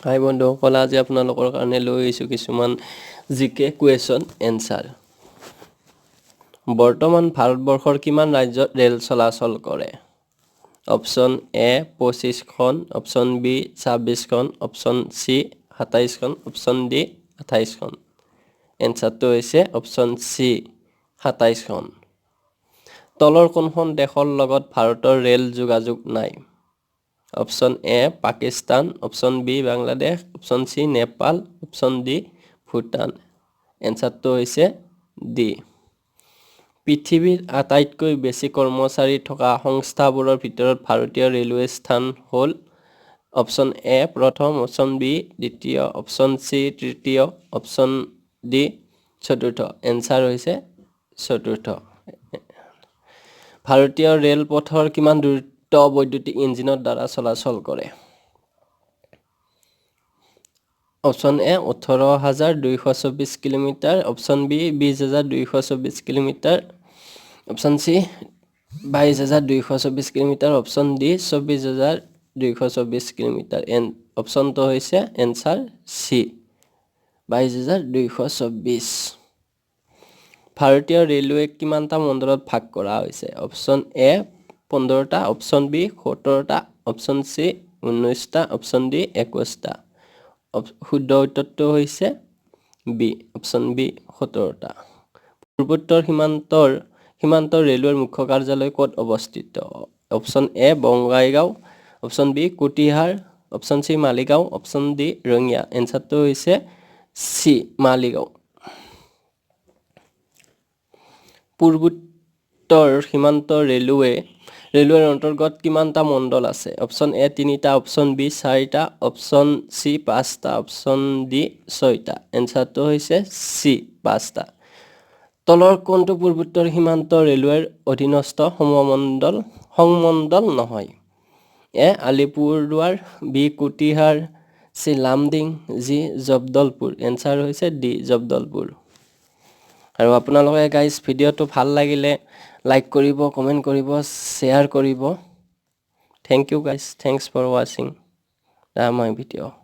হাই বন্ধুসকল, আজি আপোনালোকৰ কাৰণে লৈ আহিছোঁ কিছুমান জিকে কুৱেশ্যন এনচাৰ। বৰ্তমান ভাৰতবৰ্ষৰ কিমান ৰাজ্যত ৰেল চলাচল কৰে? অপশ্যন এ 25খন, অপশ্যন বি 26খন, অপশ্যন চি 27খন, অপশ্যন ডি 28খন। এনচাৰটো হৈছে অপশ্যন চি 27খন। তলৰ কোনখন দেশৰ লগত ভাৰতৰ ৰেল যোগাযোগ নাই? Option A Pakistan, option B Bangladesh, option C Nepal, option D Bhutan. এনচাৰটো হৈছে ডি। পৃথিৱীৰ আটাইতকৈ বেছি কৰ্মচাৰী থকা সংস্থাবোৰৰ ভিতৰত ভাৰতীয় ৰেলৱে স্থান হ'ল অপশ্যন এ প্ৰথম, অপশ্যন বি দ্বিতীয়, অপশ্যন চি তৃতীয়, অপশ্যন ডি চতুৰ্থ। এনচাৰ হৈছে চতুৰ্থ। ভাৰতীয় ৰেলপথৰ কিমান দ্ৰুত বৈদ্যুতিক ইঞ্জিনৰ দ্বাৰা চলাচল কৰে? Option A 18,224 kilometre, option B 20,224 kilometre, option C 22,224 kilometre, option D 24,224 kilometre. অপশ্যনটো হৈছে এনচাৰ চি 22,224। ভাৰতীয় ৰেলৱেক কিমানটা মণ্ডলত ভাগ কৰা হৈছে? অপশ্যন এ 15টা, অপশ্যন বি 17টা, অপশ্যন চি 19টা, অপশ্যন ডি 21টা। শুদ্ধ উত্তৰটো হৈছে বি, অপশ্যন বি 17টা। পূৰ্বোত্তৰ সীমান্তৰ ৰেলৱেৰ মুখ্য কাৰ্যালয় ক'ত অৱস্থিত? Option A Bongaigaon, option B Katihar, option C Maligaon, option D Rangia. এনচাৰটো হৈছে চি মালিগাঁও। পূৰ্বোত্তৰ সীমান্ত ৰেলৱেৰ অন্তৰ্গত কিমানটা মণ্ডল আছে? অপশ্যন এ 3টা, অপশ্যন বি 4টা, অপশ্যন চি 5টা, অপশ্যন ডি 6টা। এনচাৰটো হৈছে চি 5টা। তলৰ কোনটো পূৰ্বোত্তৰ সীমান্ত ৰেলৱেৰ অধীনস্থ সংমণ্ডল নহয়? A Alipurduar, B Katihar, C Lumding, D Jagdalpur. Answer হৈছে ডি জগদলপুৰ। আৰু আপোনালোকে গাইজ ভিডিঅ'টো ভাল লাগিলে লাইক কৰিব, কমেণ্ট কৰিব, শ্বেয়াৰ কৰিব। Thank you guys, thanks for ৱাচিং মাই ভিডিঅ'।